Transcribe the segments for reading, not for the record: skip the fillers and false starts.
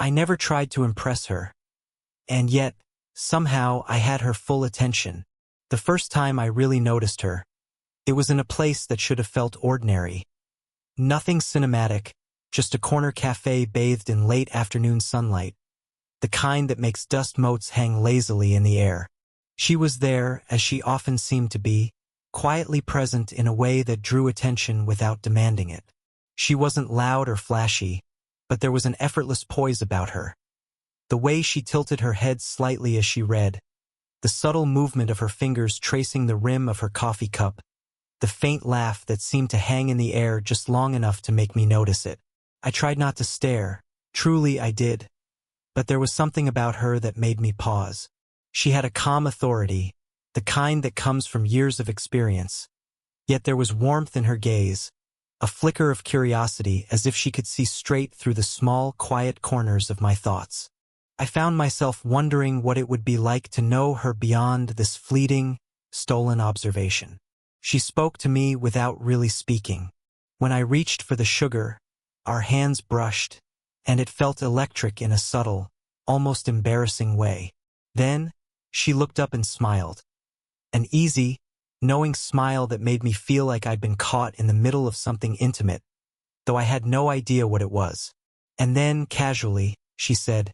I never tried to impress her. And yet, somehow I had her full attention. The first time I really noticed her, it was in a place that should have felt ordinary. Nothing cinematic, just a corner cafe bathed in late afternoon sunlight, the kind that makes dust motes hang lazily in the air. She was there, as she often seemed to be, quietly present in a way that drew attention without demanding it. She wasn't loud or flashy, but there was an effortless poise about her. The way she tilted her head slightly as she read, the subtle movement of her fingers tracing the rim of her coffee cup, the faint laugh that seemed to hang in the air just long enough to make me notice it. I tried not to stare, truly I did. But there was something about her that made me pause. She had a calm authority, the kind that comes from years of experience. Yet there was warmth in her gaze, a flicker of curiosity as if she could see straight through the small, quiet corners of my thoughts. I found myself wondering what it would be like to know her beyond this fleeting, stolen observation. She spoke to me without really speaking. When I reached for the sugar, our hands brushed, and it felt electric in a subtle, almost embarrassing way. Then, she looked up and smiled. An easy, knowing smile that made me feel like I'd been caught in the middle of something intimate, though I had no idea what it was. And then, casually, she said,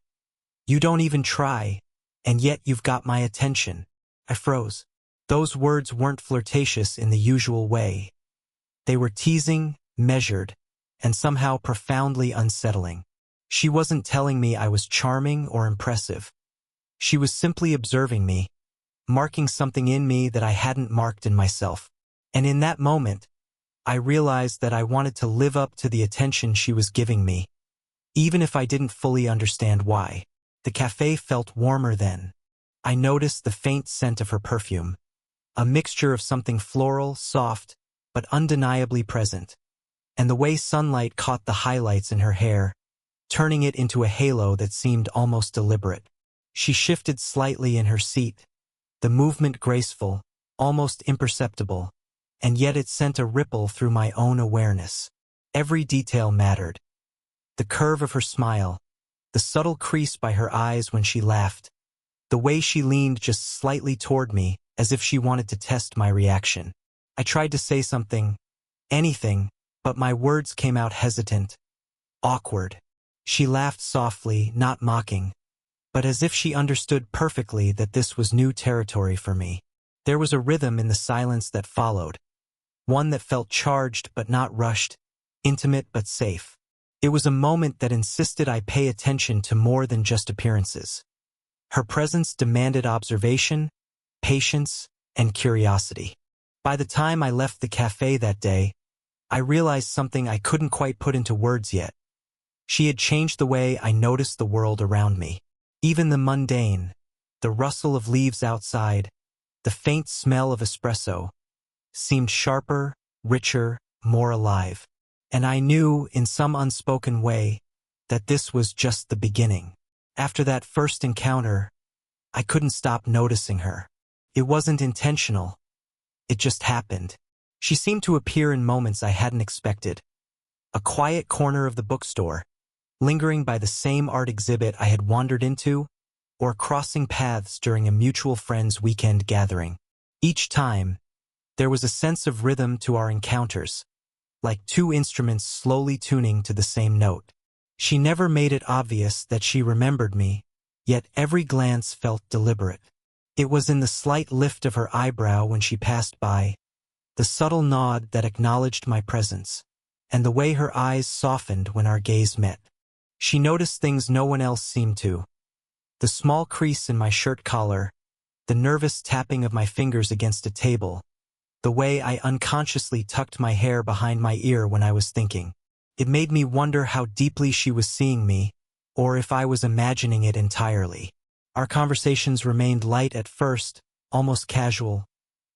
"You don't even try, and yet you've got my attention." I froze. Those words weren't flirtatious in the usual way. They were teasing, measured, and somehow profoundly unsettling. She wasn't telling me I was charming or impressive. She was simply observing me, marking something in me that I hadn't marked in myself. And in that moment, I realized that I wanted to live up to the attention she was giving me, even if I didn't fully understand why. The cafe felt warmer then. I noticed the faint scent of her perfume, a mixture of something floral, soft, but undeniably present, and the way sunlight caught the highlights in her hair, turning it into a halo that seemed almost deliberate. She shifted slightly in her seat, the movement graceful, almost imperceptible, and yet it sent a ripple through my own awareness. Every detail mattered. The curve of her smile, the subtle crease by her eyes when she laughed, the way she leaned just slightly toward me as if she wanted to test my reaction. I tried to say something, anything, but my words came out hesitant, awkward. She laughed softly, not mocking, but as if she understood perfectly that this was new territory for me. There was a rhythm in the silence that followed, one that felt charged but not rushed, intimate but safe. It was a moment that insisted I pay attention to more than just appearances. Her presence demanded observation, patience, and curiosity. By the time I left the cafe that day, I realized something I couldn't quite put into words yet. She had changed the way I noticed the world around me. Even the mundane, the rustle of leaves outside, the faint smell of espresso, seemed sharper, richer, more alive. And I knew, in some unspoken way, that this was just the beginning. After that first encounter, I couldn't stop noticing her. It wasn't intentional. It just happened. She seemed to appear in moments I hadn't expected. A quiet corner of the bookstore, lingering by the same art exhibit I had wandered into, or crossing paths during a mutual friend's weekend gathering. Each time, there was a sense of rhythm to our encounters, like two instruments slowly tuning to the same note. She never made it obvious that she remembered me, yet every glance felt deliberate. It was in the slight lift of her eyebrow when she passed by, the subtle nod that acknowledged my presence, and the way her eyes softened when our gaze met. She noticed things no one else seemed to. The small crease in my shirt collar, the nervous tapping of my fingers against a table, the way I unconsciously tucked my hair behind my ear when I was thinking. It made me wonder how deeply she was seeing me, or if I was imagining it entirely. Our conversations remained light at first, almost casual.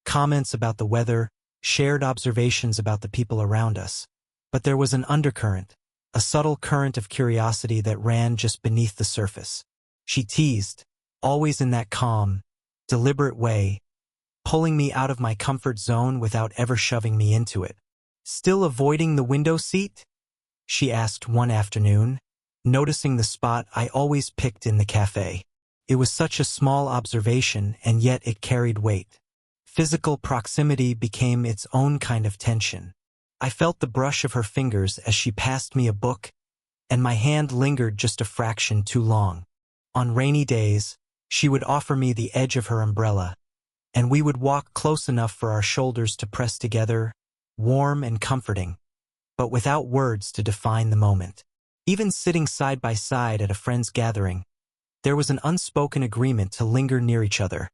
Comments about the weather, shared observations about the people around us. But there was an undercurrent, a subtle current of curiosity that ran just beneath the surface. She teased, always in that calm, deliberate way, pulling me out of my comfort zone without ever shoving me into it. "Still avoiding the window seat?" she asked one afternoon, noticing the spot I always picked in the café. It was such a small observation, and yet it carried weight. Physical proximity became its own kind of tension. I felt the brush of her fingers as she passed me a book, and my hand lingered just a fraction too long. On rainy days, she would offer me the edge of her umbrella, and we would walk close enough for our shoulders to press together, warm and comforting, but without words to define the moment. Even sitting side by side at a friend's gathering, there was an unspoken agreement to linger near each other,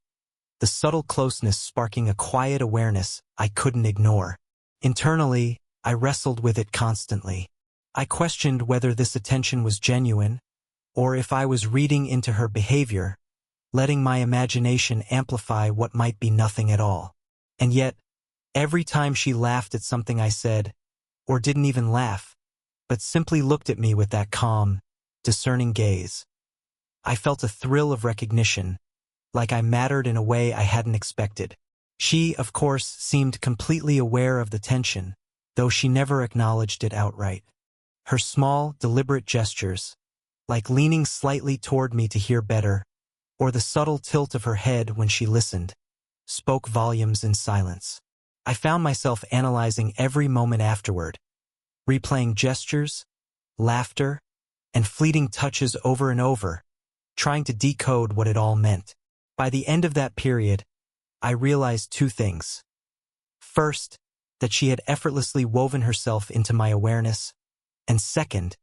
the subtle closeness sparking a quiet awareness I couldn't ignore. Internally, I wrestled with it constantly. I questioned whether this attention was genuine, or if I was reading into her behavior, letting my imagination amplify what might be nothing at all. And yet, every time she laughed at something I said, or didn't even laugh, but simply looked at me with that calm, discerning gaze, I felt a thrill of recognition, like I mattered in a way I hadn't expected. She, of course, seemed completely aware of the tension, though she never acknowledged it outright. Her small, deliberate gestures, like leaning slightly toward me to hear better, or the subtle tilt of her head when she listened, spoke volumes in silence. I found myself analyzing every moment afterward, replaying gestures, laughter, and fleeting touches over and over, trying to decode what it all meant. By the end of that period, I realized two things. First, that she had effortlessly woven herself into my awareness, and second,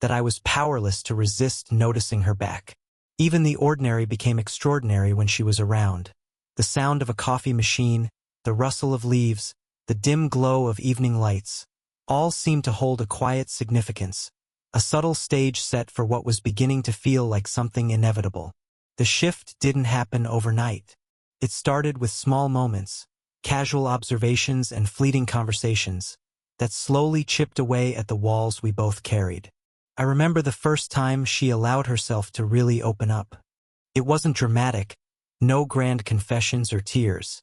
that I was powerless to resist noticing her back. Even the ordinary became extraordinary when she was around. The sound of a coffee machine, the rustle of leaves, the dim glow of evening lights, all seemed to hold a quiet significance, a subtle stage set for what was beginning to feel like something inevitable. The shift didn't happen overnight. It started with small moments, casual observations and fleeting conversations, that slowly chipped away at the walls we both carried. I remember the first time she allowed herself to really open up. It wasn't dramatic, no grand confessions or tears.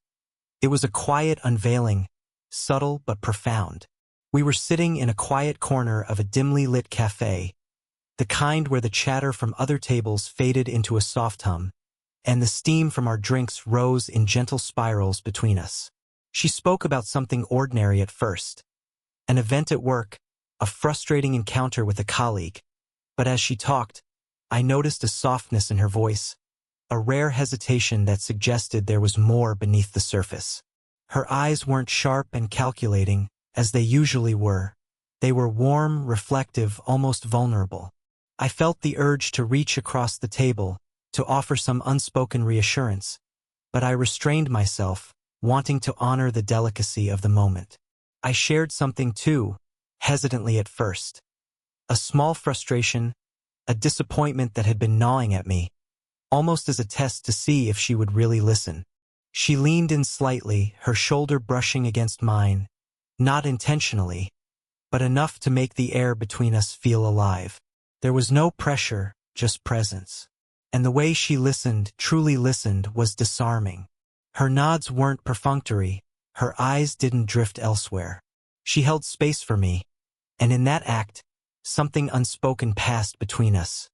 It was a quiet unveiling, subtle but profound. We were sitting in a quiet corner of a dimly lit café, the kind where the chatter from other tables faded into a soft hum, and the steam from our drinks rose in gentle spirals between us. She spoke about something ordinary at first, an event at work, a frustrating encounter with a colleague, but as she talked, I noticed a softness in her voice, a rare hesitation that suggested there was more beneath the surface. Her eyes weren't sharp and calculating, as they usually were. They were warm, reflective, almost vulnerable. I felt the urge to reach across the table, to offer some unspoken reassurance, but I restrained myself, wanting to honor the delicacy of the moment. I shared something too, hesitantly at first. A small frustration, a disappointment that had been gnawing at me, almost as a test to see if she would really listen. She leaned in slightly, her shoulder brushing against mine, not intentionally, but enough to make the air between us feel alive. There was no pressure, just presence. And the way she listened, truly listened, was disarming. Her nods weren't perfunctory, her eyes didn't drift elsewhere. She held space for me, and in that act, something unspoken passed between us.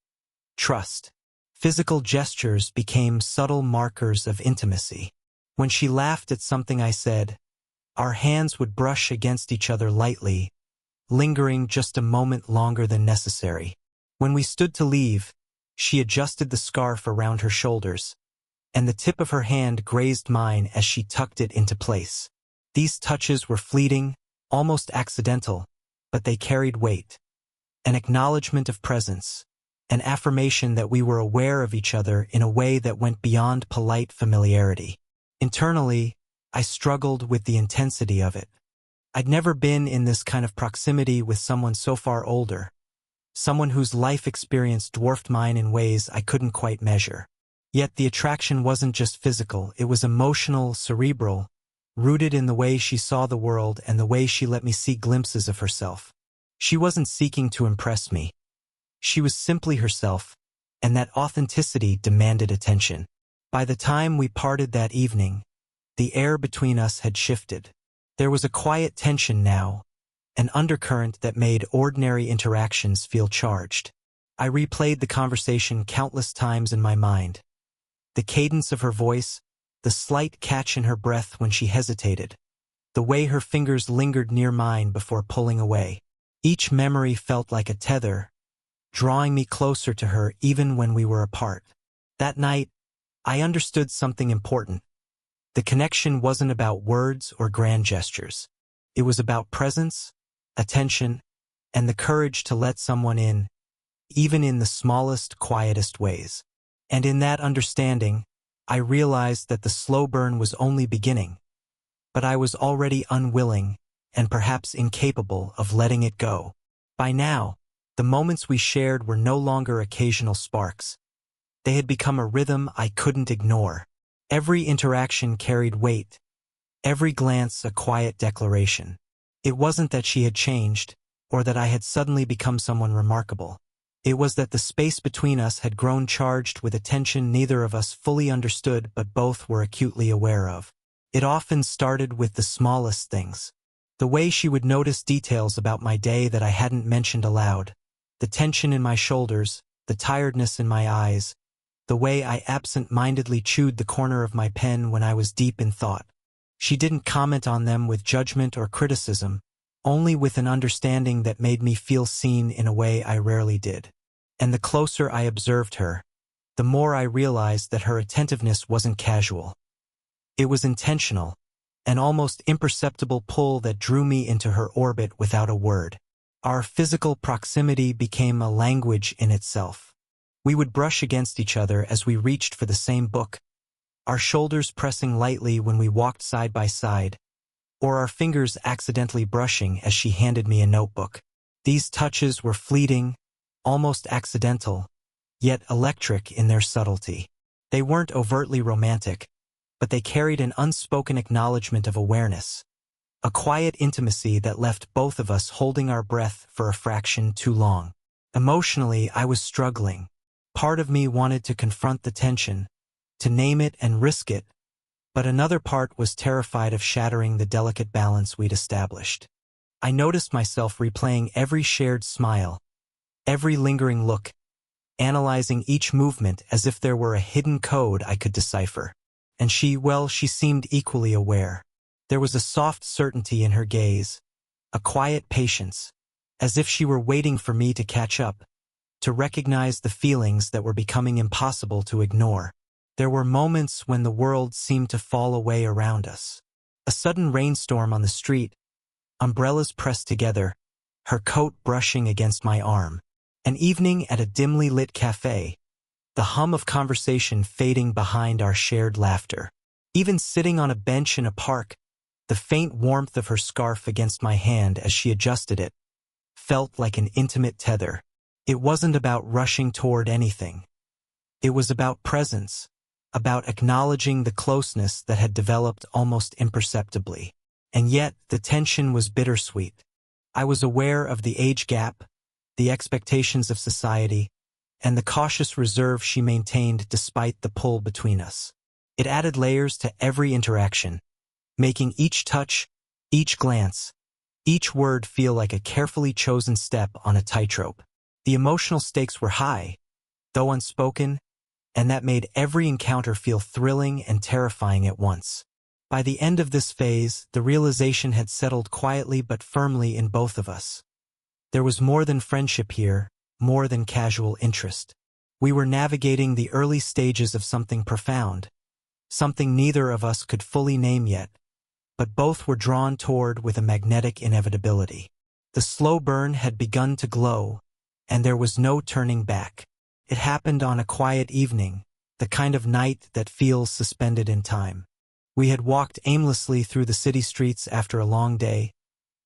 Trust. Physical gestures became subtle markers of intimacy. When she laughed at something I said, our hands would brush against each other lightly, lingering just a moment longer than necessary. When we stood to leave, she adjusted the scarf around her shoulders, and the tip of her hand grazed mine as she tucked it into place. These touches were fleeting, almost accidental, but they carried weight. An acknowledgement of presence, an affirmation that we were aware of each other in a way that went beyond polite familiarity. Internally, I struggled with the intensity of it. I'd never been in this kind of proximity with someone so far older, someone whose life experience dwarfed mine in ways I couldn't quite measure. Yet the attraction wasn't just physical, it was emotional, cerebral, rooted in the way she saw the world and the way she let me see glimpses of herself. She wasn't seeking to impress me. She was simply herself, and that authenticity demanded attention. By the time we parted that evening, the air between us had shifted. There was a quiet tension now, an undercurrent that made ordinary interactions feel charged. I replayed the conversation countless times in my mind. The cadence of her voice, the slight catch in her breath when she hesitated, the way her fingers lingered near mine before pulling away. Each memory felt like a tether, drawing me closer to her even when we were apart. That night, I understood something important. The connection wasn't about words or grand gestures. It was about presence, attention, and the courage to let someone in, even in the smallest, quietest ways. And in that understanding, I realized that the slow burn was only beginning, but I was already unwilling and perhaps incapable of letting it go. By now, the moments we shared were no longer occasional sparks. They had become a rhythm I couldn't ignore. Every interaction carried weight, every glance a quiet declaration. It wasn't that she had changed, or that I had suddenly become someone remarkable. It was that the space between us had grown charged with a tension neither of us fully understood but both were acutely aware of. It often started with the smallest things. The way she would notice details about my day that I hadn't mentioned aloud, the tension in my shoulders, the tiredness in my eyes, the way I absent-mindedly chewed the corner of my pen when I was deep in thought. She didn't comment on them with judgment or criticism, only with an understanding that made me feel seen in a way I rarely did. And the closer I observed her, the more I realized that her attentiveness wasn't casual. It was intentional, an almost imperceptible pull that drew me into her orbit without a word. Our physical proximity became a language in itself. We would brush against each other as we reached for the same book, our shoulders pressing lightly when we walked side by side, or our fingers accidentally brushing as she handed me a notebook. These touches were fleeting, almost accidental, yet electric in their subtlety. They weren't overtly romantic, but they carried an unspoken acknowledgement of awareness, a quiet intimacy that left both of us holding our breath for a fraction too long. Emotionally, I was struggling. Part of me wanted to confront the tension, to name it and risk it, but another part was terrified of shattering the delicate balance we'd established. I noticed myself replaying every shared smile, every lingering look, analyzing each movement as if there were a hidden code I could decipher. And she seemed equally aware. There was a soft certainty in her gaze, a quiet patience, as if she were waiting for me to catch up, to recognize the feelings that were becoming impossible to ignore. There were moments when the world seemed to fall away around us. A sudden rainstorm on the street, umbrellas pressed together, her coat brushing against my arm. An evening at a dimly lit café, the hum of conversation fading behind our shared laughter. Even sitting on a bench in a park, the faint warmth of her scarf against my hand as she adjusted it felt like an intimate tether. It wasn't about rushing toward anything. It was about presence, about acknowledging the closeness that had developed almost imperceptibly. And yet, the tension was bittersweet. I was aware of the age gap, the expectations of society, and the cautious reserve she maintained despite the pull between us. It added layers to every interaction, making each touch, each glance, each word feel like a carefully chosen step on a tightrope. The emotional stakes were high, though unspoken, and that made every encounter feel thrilling and terrifying at once. By the end of this phase, the realization had settled quietly but firmly in both of us. There was more than friendship here, more than casual interest. We were navigating the early stages of something profound, something neither of us could fully name yet, but both were drawn toward with a magnetic inevitability. The slow burn had begun to glow, and there was no turning back. It happened on a quiet evening, the kind of night that feels suspended in time. We had walked aimlessly through the city streets after a long day,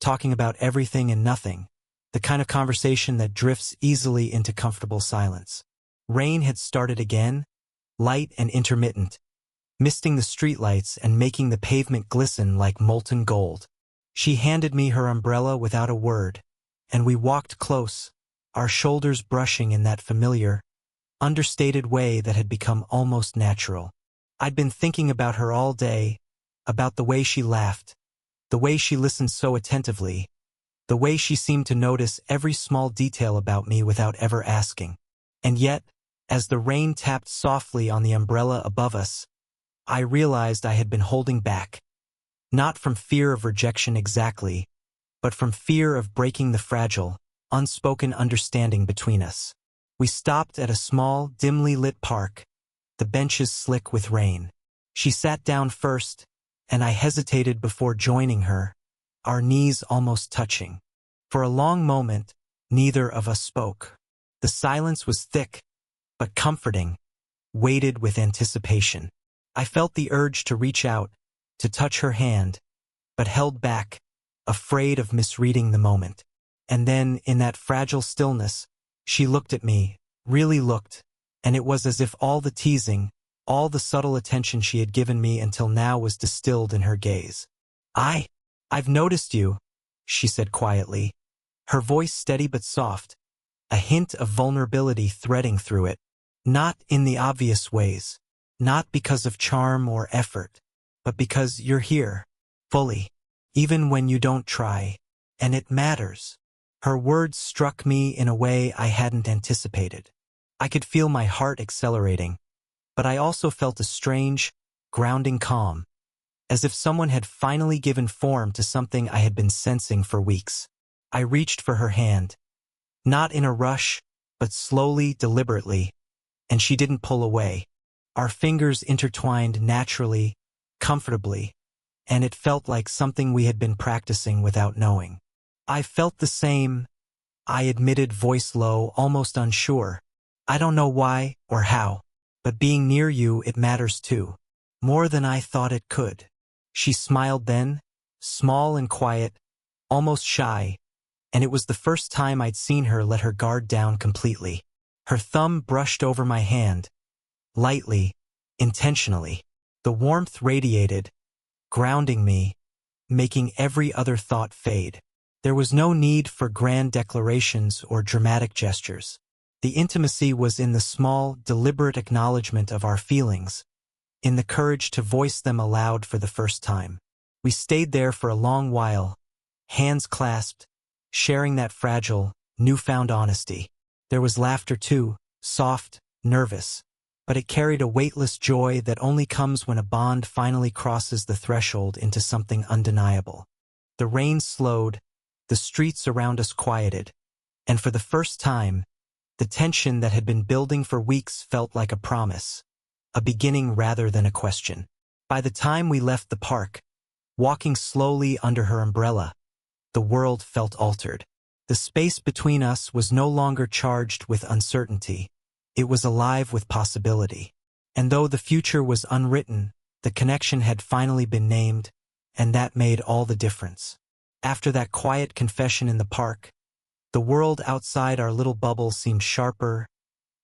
talking about everything and nothing, the kind of conversation that drifts easily into comfortable silence. Rain had started again, light and intermittent, misting the streetlights and making the pavement glisten like molten gold. She handed me her umbrella without a word, and we walked close, our shoulders brushing in that familiar, understated way that had become almost natural. I'd been thinking about her all day, about the way she laughed, the way she listened so attentively, the way she seemed to notice every small detail about me without ever asking. And yet, as the rain tapped softly on the umbrella above us, I realized I had been holding back, not from fear of rejection exactly, but from fear of breaking the fragile, unspoken understanding between us. We stopped at a small, dimly lit park, the benches slick with rain. She sat down first, and I hesitated before joining her, our knees almost touching. For a long moment, neither of us spoke. The silence was thick, but comforting, weighted with anticipation. I felt the urge to reach out, to touch her hand, but held back, afraid of misreading the moment. And then, in that fragile stillness, she looked at me, really looked, and it was as if all the teasing, all the subtle attention she had given me until now was distilled in her gaze. I've noticed you, she said quietly, her voice steady but soft, a hint of vulnerability threading through it. Not in the obvious ways, not because of charm or effort, but because you're here, fully, even when you don't try, and it matters. Her words struck me in a way I hadn't anticipated. I could feel my heart accelerating, but I also felt a strange, grounding calm, as if someone had finally given form to something I had been sensing for weeks. I reached for her hand, not in a rush, but slowly, deliberately, and she didn't pull away. Our fingers intertwined naturally, comfortably, and it felt like something we had been practicing without knowing. I felt the same, I admitted, voice low, almost unsure. I don't know why or how, but being near you, it matters too. More than I thought it could. She smiled then, small and quiet, almost shy, and it was the first time I'd seen her let her guard down completely. Her thumb brushed over my hand, lightly, intentionally. The warmth radiated, grounding me, making every other thought fade. There was no need for grand declarations or dramatic gestures. The intimacy was in the small, deliberate acknowledgement of our feelings, in the courage to voice them aloud for the first time. We stayed there for a long while, hands clasped, sharing that fragile, newfound honesty. There was laughter too, soft, nervous, but it carried a weightless joy that only comes when a bond finally crosses the threshold into something undeniable. The rain slowed, the streets around us quieted, and for the first time, the tension that had been building for weeks felt like a promise, a beginning rather than a question. By the time we left the park, walking slowly under her umbrella, the world felt altered. The space between us was no longer charged with uncertainty. It was alive with possibility. And though the future was unwritten, the connection had finally been named, and that made all the difference. After that quiet confession in the park, the world outside our little bubble seemed sharper,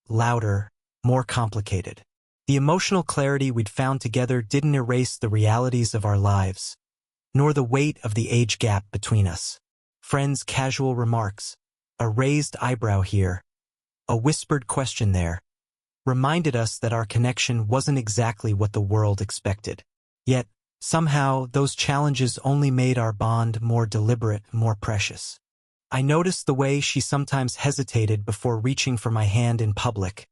louder, more complicated. The emotional clarity we'd found together didn't erase the realities of our lives, nor the weight of the age gap between us. Friends' casual remarks, a raised eyebrow here, a whispered question there, reminded us that our connection wasn't exactly what the world expected. Yet, somehow, those challenges only made our bond more deliberate, more precious. I noticed the way she sometimes hesitated before reaching for my hand in public,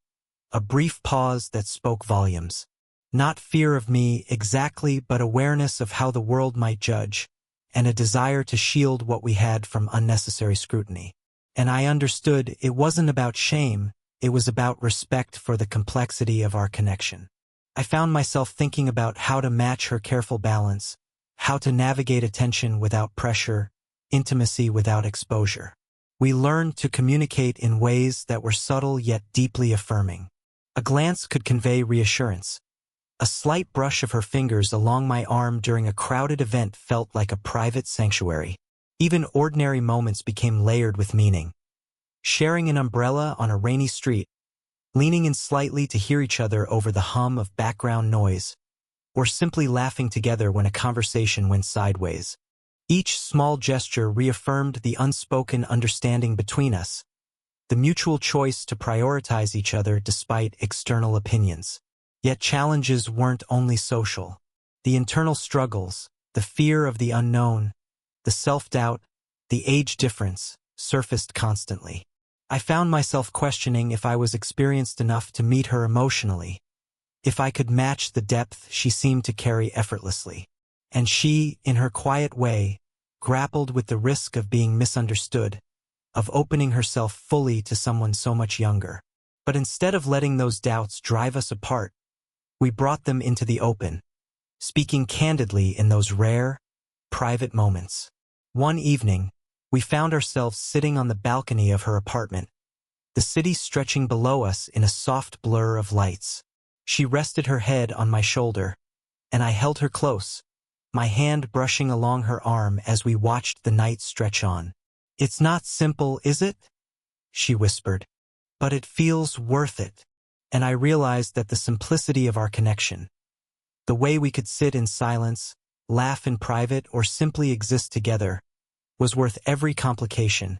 a brief pause that spoke volumes. Not fear of me exactly, but awareness of how the world might judge, and a desire to shield what we had from unnecessary scrutiny. And I understood it wasn't about shame, it was about respect for the complexity of our connection. I found myself thinking about how to match her careful balance, how to navigate attention without pressure, intimacy without exposure. We learned to communicate in ways that were subtle yet deeply affirming. A glance could convey reassurance. A slight brush of her fingers along my arm during a crowded event felt like a private sanctuary. Even ordinary moments became layered with meaning. Sharing an umbrella on a rainy street, leaning in slightly to hear each other over the hum of background noise, or simply laughing together when a conversation went sideways. Each small gesture reaffirmed the unspoken understanding between us, the mutual choice to prioritize each other despite external opinions. Yet challenges weren't only social. The internal struggles, the fear of the unknown, the self-doubt, the age difference, surfaced constantly. I found myself questioning if I was experienced enough to meet her emotionally, if I could match the depth she seemed to carry effortlessly. And she, in her quiet way, grappled with the risk of being misunderstood, of opening herself fully to someone so much younger. But instead of letting those doubts drive us apart, we brought them into the open, speaking candidly in those rare, private moments. One evening, we found ourselves sitting on the balcony of her apartment, the city stretching below us in a soft blur of lights. She rested her head on my shoulder, and I held her close, my hand brushing along her arm as we watched the night stretch on. "It's not simple, is it?" she whispered. "But it feels worth it." And I realized that the simplicity of our connection, the way we could sit in silence, laugh in private, or simply exist together, was worth every complication,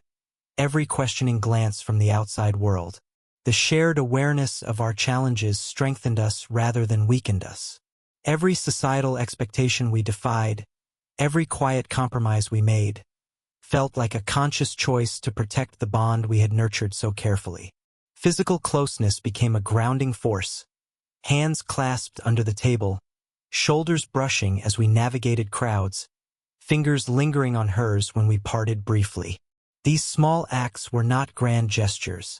every questioning glance from the outside world. The shared awareness of our challenges strengthened us rather than weakened us. Every societal expectation we defied, every quiet compromise we made, felt like a conscious choice to protect the bond we had nurtured so carefully. Physical closeness became a grounding force, hands clasped under the table, shoulders brushing as we navigated crowds, fingers lingering on hers when we parted briefly. These small acts were not grand gestures.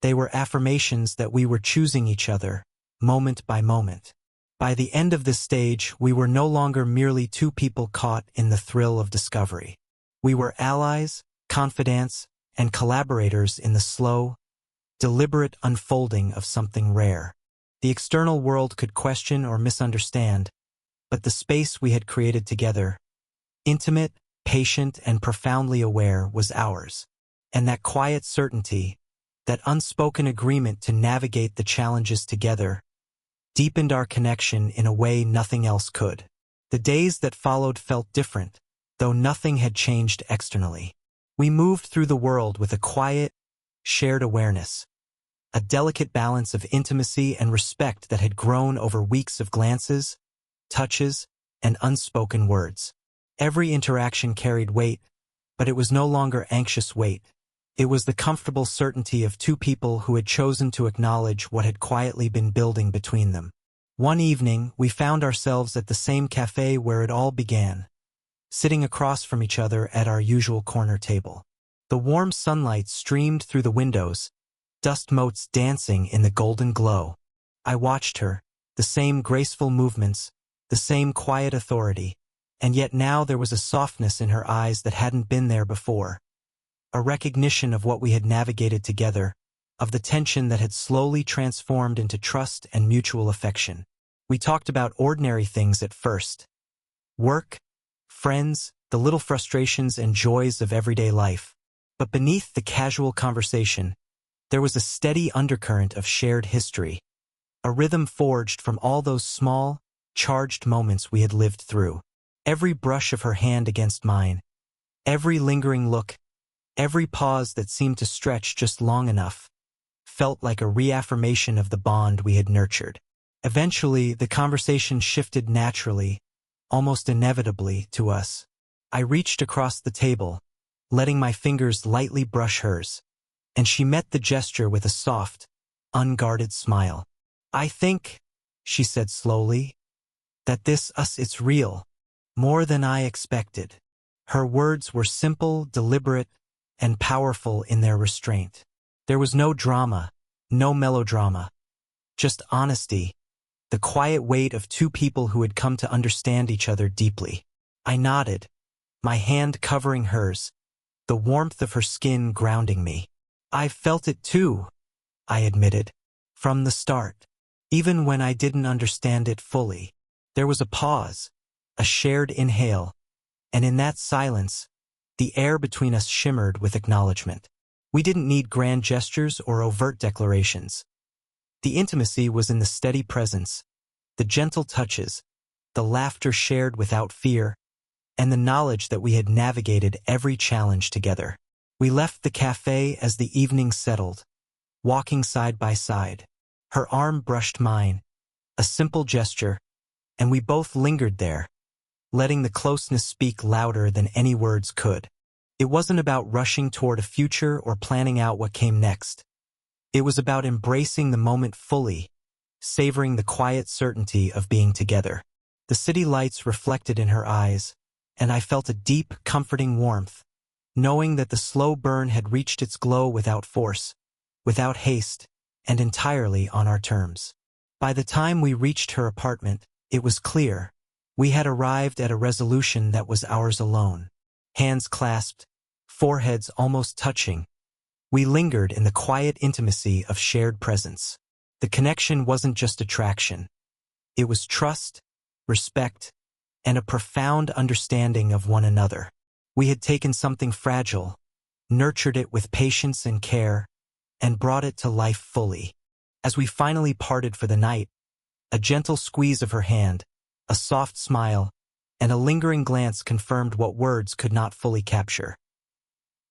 They were affirmations that we were choosing each other, moment by moment. By the end of this stage, we were no longer merely two people caught in the thrill of discovery. We were allies, confidants, and collaborators in the slow, deliberate unfolding of something rare. The external world could question or misunderstand, but the space we had created together, intimate, patient, and profoundly aware, was ours. And that quiet certainty, that unspoken agreement to navigate the challenges together, deepened our connection in a way nothing else could. The days that followed felt different, though nothing had changed externally. We moved through the world with a quiet, shared awareness, a delicate balance of intimacy and respect that had grown over weeks of glances, touches, and unspoken words. Every interaction carried weight, but it was no longer anxious weight. It was the comfortable certainty of two people who had chosen to acknowledge what had quietly been building between them. One evening, we found ourselves at the same café where it all began, sitting across from each other at our usual corner table. The warm sunlight streamed through the windows, dust motes dancing in the golden glow. I watched her, the same graceful movements, the same quiet authority, and yet now there was a softness in her eyes that hadn't been there before. A recognition of what we had navigated together, of the tension that had slowly transformed into trust and mutual affection. We talked about ordinary things at first. Work, friends, the little frustrations and joys of everyday life. But beneath the casual conversation, there was a steady undercurrent of shared history, a rhythm forged from all those small, charged moments we had lived through. Every brush of her hand against mine, every lingering look, every pause that seemed to stretch just long enough, felt like a reaffirmation of the bond we had nurtured. Eventually, the conversation shifted naturally, almost inevitably, to us. I reached across the table, letting my fingers lightly brush hers, and she met the gesture with a soft, unguarded smile. "I think," she said slowly, "that it's real, more than I expected." Her words were simple, deliberate, and powerful in their restraint. There was no drama, no melodrama, just honesty, the quiet weight of two people who had come to understand each other deeply. I nodded, my hand covering hers, the warmth of her skin grounding me. "I felt it too," I admitted, "from the start. Even when I didn't understand it fully." There was a pause, a shared inhale, and in that silence, the air between us shimmered with acknowledgement. We didn't need grand gestures or overt declarations. The intimacy was in the steady presence, the gentle touches, the laughter shared without fear, and the knowledge that we had navigated every challenge together. We left the café as the evening settled, walking side by side. Her arm brushed mine, a simple gesture, and we both lingered there, letting the closeness speak louder than any words could. It wasn't about rushing toward a future or planning out what came next. It was about embracing the moment fully, savoring the quiet certainty of being together. The city lights reflected in her eyes, and I felt a deep, comforting warmth, knowing that the slow burn had reached its glow without force, without haste, and entirely on our terms. By the time we reached her apartment, it was clear. We had arrived at a resolution that was ours alone. Hands clasped, foreheads almost touching, we lingered in the quiet intimacy of shared presence. The connection wasn't just attraction. It was trust, respect, and a profound understanding of one another. We had taken something fragile, nurtured it with patience and care, and brought it to life fully. As we finally parted for the night, a gentle squeeze of her hand, a soft smile, and a lingering glance confirmed what words could not fully capture.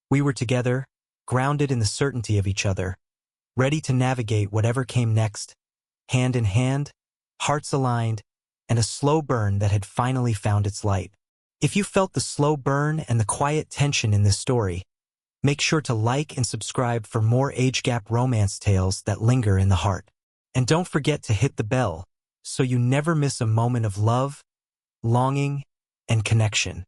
We were together, grounded in the certainty of each other, ready to navigate whatever came next, hand in hand, hearts aligned, and a slow burn that had finally found its light. If you felt the slow burn and the quiet tension in this story, make sure to like and subscribe for more age gap romance tales that linger in the heart. And don't forget to hit the bell so you never miss a moment of love, longing, and connection.